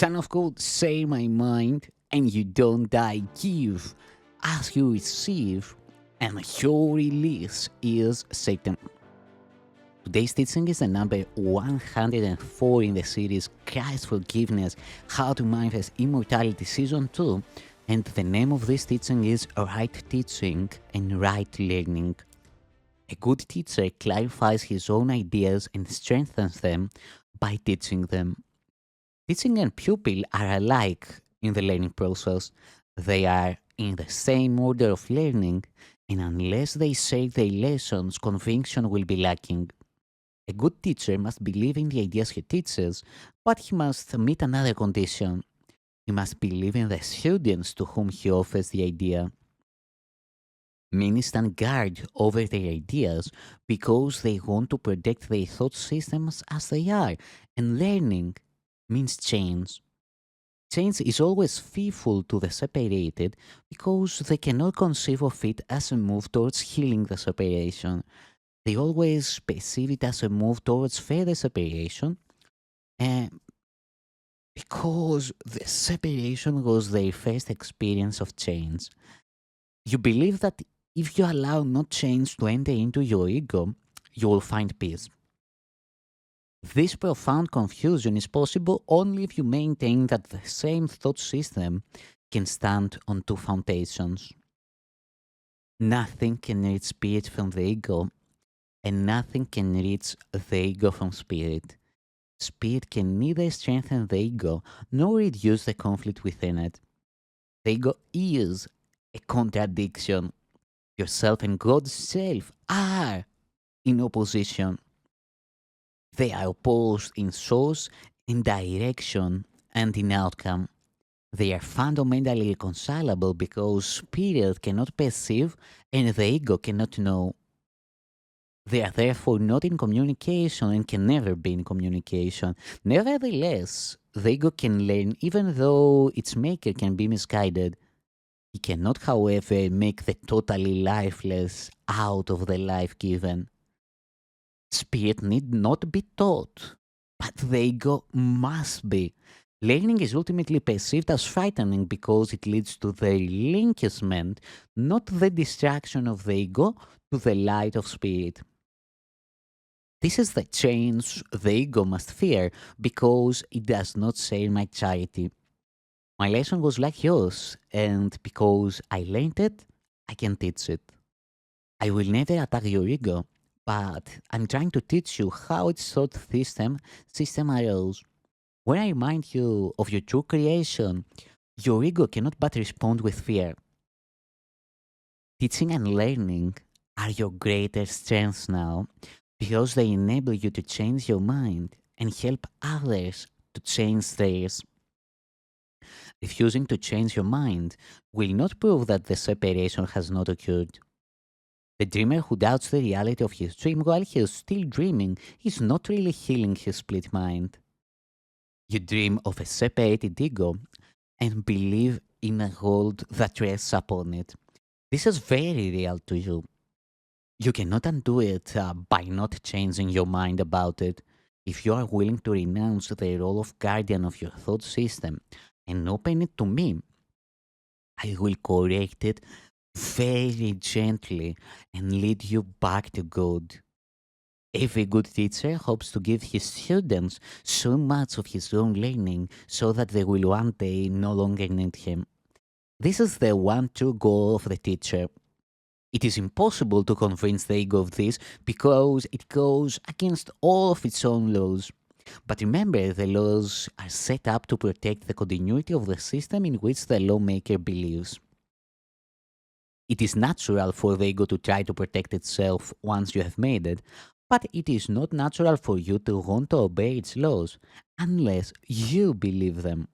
Son of God, say my mind, and you don't die. Give as you receive, and your release is Satan. Today's teaching is the number 104 in the series Christ's Forgiveness, How to Manifest Immortality Season 2, and the name of this teaching is Right Teaching and Right Learning. A good teacher clarifies his own ideas and strengthens them by teaching them. Teaching and pupil are alike in the learning process. They are in the same order of learning, and unless they share their lessons, conviction will be lacking. A good teacher must believe in the ideas he teaches, but he must meet another condition. He must believe in the students to whom he offers the idea. Many stand guard over their ideas because they want to protect their thought systems as they are, and learning means change. Change is always fearful to the separated because they cannot conceive of it as a move towards healing the separation. They always perceive it as a move towards further separation, and because the separation was their first experience of change. You believe that if you allow not change to enter into your ego, you will find peace. This profound confusion is possible only if you maintain that the same thought system can stand on two foundations. Nothing can reach spirit from the ego, and nothing can reach the ego from spirit. Spirit can neither strengthen the ego nor reduce the conflict within it. The ego is a contradiction. Yourself and God's self are in opposition. They are opposed in source, in direction, and in outcome. They are fundamentally irreconcilable because spirit cannot perceive and the ego cannot know. They are therefore not in communication and can never be in communication. Nevertheless, the ego can learn even though its maker can be misguided. He cannot, however, make the totally lifeless out of the life given. Spirit need not be taught, but the ego must be. Learning is ultimately perceived as frightening because it leads to the relinquishment, not the distraction of the ego, to the light of spirit. This is the change the ego must fear because it does not share my charity. My lesson was like yours, and because I learned it, I can teach it. I will never attack your ego, but I'm trying to teach you how its thought system arose. When I remind you of your true creation, your ego cannot but respond with fear. Teaching and learning are your greatest strengths now because they enable you to change your mind and help others to change theirs. Refusing to change your mind will not prove that the separation has not occurred. The dreamer who doubts the reality of his dream while he is still dreaming is not really healing his split mind. You dream of a separated ego and believe in a world that rests upon it. This is very real to you. You cannot undo it by not changing your mind about it. If you are willing to renounce the role of guardian of your thought system and open it to me, I will correct it very gently and lead you back to God. Every good teacher hopes to give his students so much of his own learning so that they will one day no longer need him. This is the one true goal of the teacher. It is impossible to convince the ego of this because it goes against all of its own laws. But remember, the laws are set up to protect the continuity of the system in which the lawmaker believes. It is natural for the ego to try to protect itself once you have made it, but it is not natural for you to want to obey its laws unless you believe them.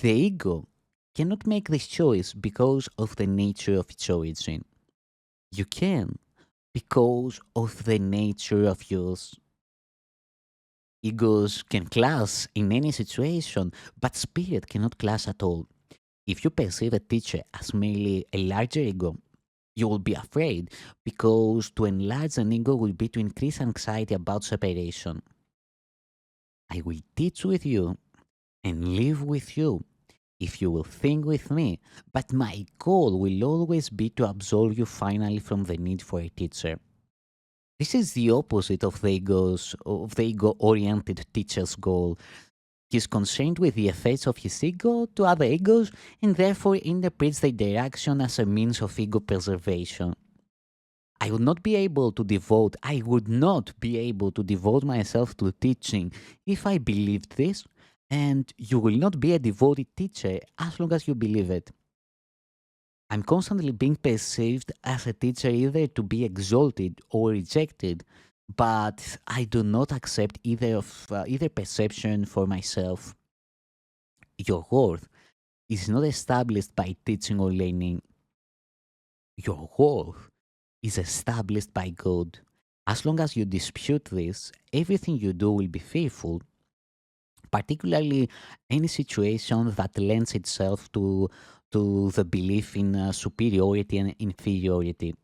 The ego cannot make this choice because of the nature of its origin. You can because of the nature of yours. Egos can clash in any situation, but spirit cannot clash at all. If you perceive a teacher as merely a larger ego, you will be afraid because to enlarge an ego will be to increase anxiety about separation. I will teach with you and live with you if you will think with me, but my goal will always be to absolve you finally from the need for a teacher. This is the opposite of the ego-oriented teacher's goal. He is concerned with the effects of his ego to other egos and therefore interprets the interaction as a means of ego preservation. I would not be able to devote myself to teaching if I believed this, and you will not be a devoted teacher as long as you believe it. I'm constantly being perceived as a teacher either to be exalted or rejected, but I do not accept either perception for myself. Your worth is not established by teaching or learning. Your worth is established by God. As long as you dispute this, everything you do will be fearful, particularly any situation that lends itself to the belief in superiority and inferiority.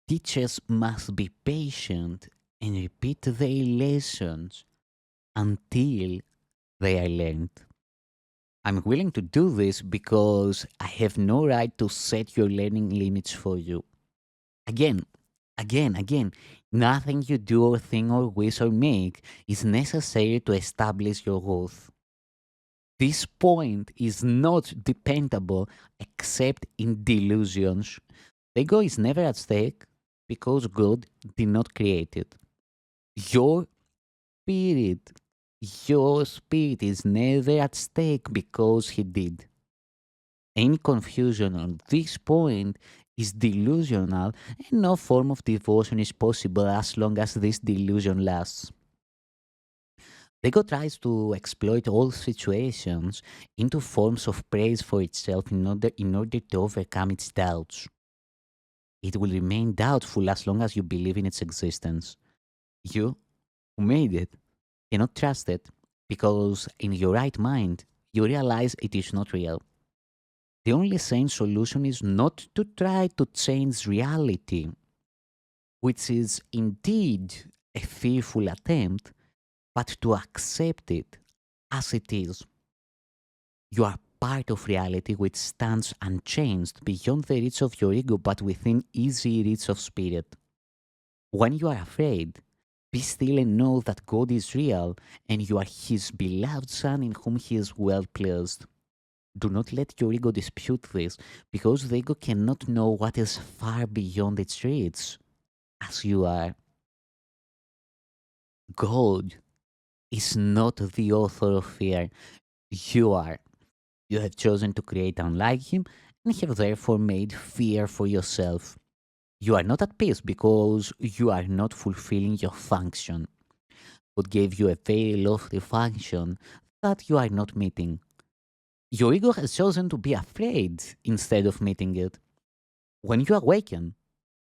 Teachers must be patient and repeat their lessons until they are learned. I'm willing to do this because I have no right to set your learning limits for you. Again, again, nothing you do or think or wish or make is necessary to establish your worth. This point is not dependable except in delusions. The ego is never at stake because God did not create it. Your spirit, your spirit is never at stake because He did. Any confusion on this point is delusional, and no form of devotion is possible as long as this delusion lasts. The ego tries to exploit all situations into forms of praise for itself in order to overcome its doubts. It will remain doubtful as long as you believe in its existence. You, who made it, cannot trust it because in your right mind, you realize it is not real. The only sane solution is not to try to change reality, which is indeed a fearful attempt, but to accept it as it is. You are part of reality which stands unchanged beyond the reach of your ego but within easy reach of spirit. When you are afraid, be still and know that God is real and you are His beloved Son in whom He is well pleased. Do not let your ego dispute this, because the ego cannot know what is far beyond its reach, as you are. God is not the author of fear. You are. You have chosen to create unlike Him and have therefore made fear for yourself. You are not at peace because you are not fulfilling your function. God gave you a very lofty function that you are not meeting. Your ego has chosen to be afraid instead of meeting it. When you awaken,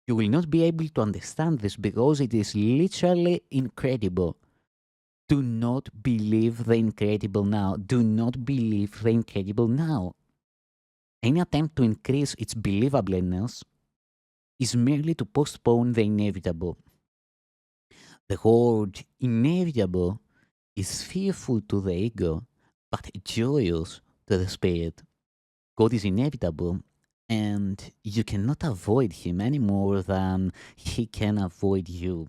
you will not be able to understand this because it is literally incredible. Do not believe the incredible now. Do not believe the incredible now. Any attempt to increase its believableness is merely to postpone the inevitable. The word inevitable is fearful to the ego, but joyous to the spirit. God is inevitable, and you cannot avoid Him any more than He can avoid you.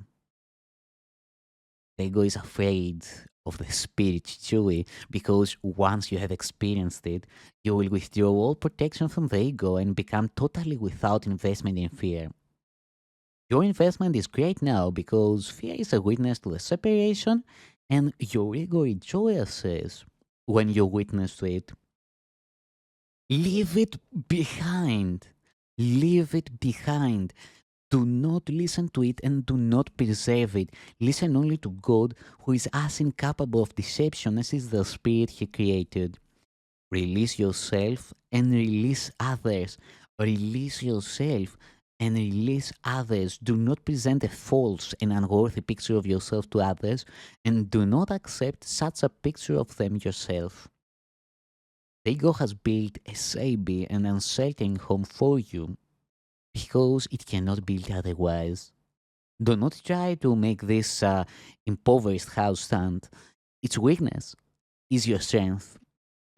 The ego is afraid of the spirit Chewy because once you have experienced it, you will withdraw all protection from the ego and become totally without investment in fear. Your investment is great now because fear is a witness to the separation, and your ego rejoices when you witness to it. Leave it behind. Leave it behind. Do not listen to it and do not preserve it. Listen only to God, who is as incapable of deception as is the spirit He created. Release yourself and release others. Release yourself and release others. Do not present a false and unworthy picture of yourself to others, and do not accept such a picture of them yourself. The ego has built a shabby and uncertain home for you because it cannot build otherwise. Do not try to make this impoverished house stand. It's weakness. is your strength.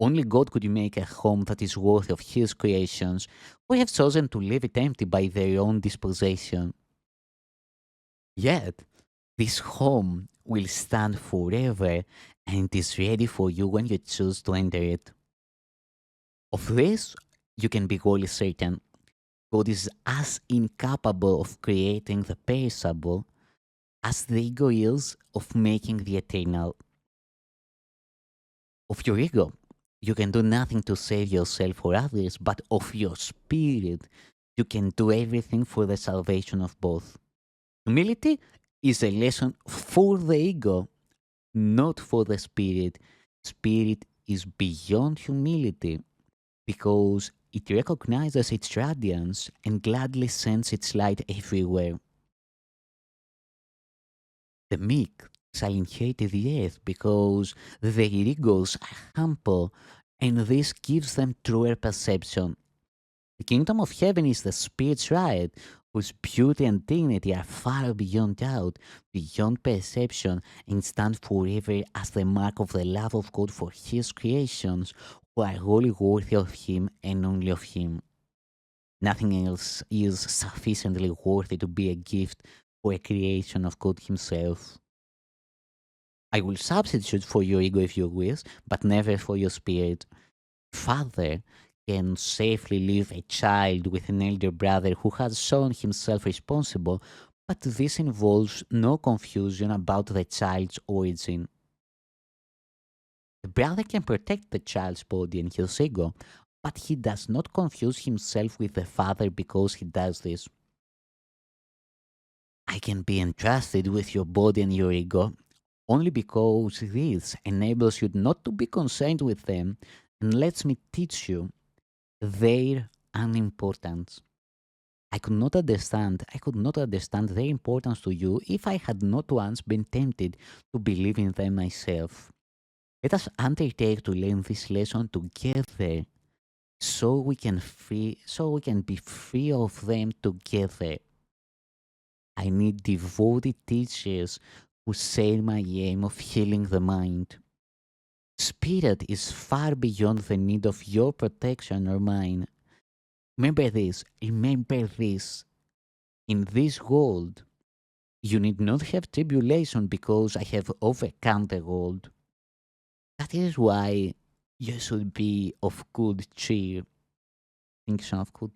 Only God could make a home that is worthy of His creations, who have chosen to leave it empty by their own disposition. Yet, this home will stand forever and is ready for you when you choose to enter it. Of this, you can be wholly certain. God is as incapable of creating the perishable as the ego is of making the eternal. Of your ego, you can do nothing to save yourself or others, but of your spirit, you can do everything for the salvation of both. Humility is a lesson for the ego, not for the spirit. Spirit is beyond humility because it recognizes its radiance and gladly sends its light everywhere. The meek shall inherit the earth because their egos are humble, and this gives them truer perception. The kingdom of heaven is the spirit's right, whose beauty and dignity are far beyond doubt, beyond perception, and stand forever as the mark of the love of God for His creations, who are wholly worthy of Him and only of Him. Nothing else is sufficiently worthy to be a gift for a creation of God Himself. I will substitute for your ego if you wish, but never for your spirit. Father can safely leave a child with an elder brother who has shown himself responsible, but this involves no confusion about the child's origin. The brother can protect the child's body and his ego, but he does not confuse himself with the father because he does this. I can be entrusted with your body and your ego only because this enables you not to be concerned with them and lets me teach you their unimportance. I could not understand their importance to you if I had not once been tempted to believe in them myself. Let us undertake to learn this lesson together so we can be free of them together. I need devoted teachers who share my aim of healing the mind. Spirit is far beyond the need of your protection or mine. Remember this. In this world, you need not have tribulation because I have overcome the world. That is why you should be of good cheer. Think of good.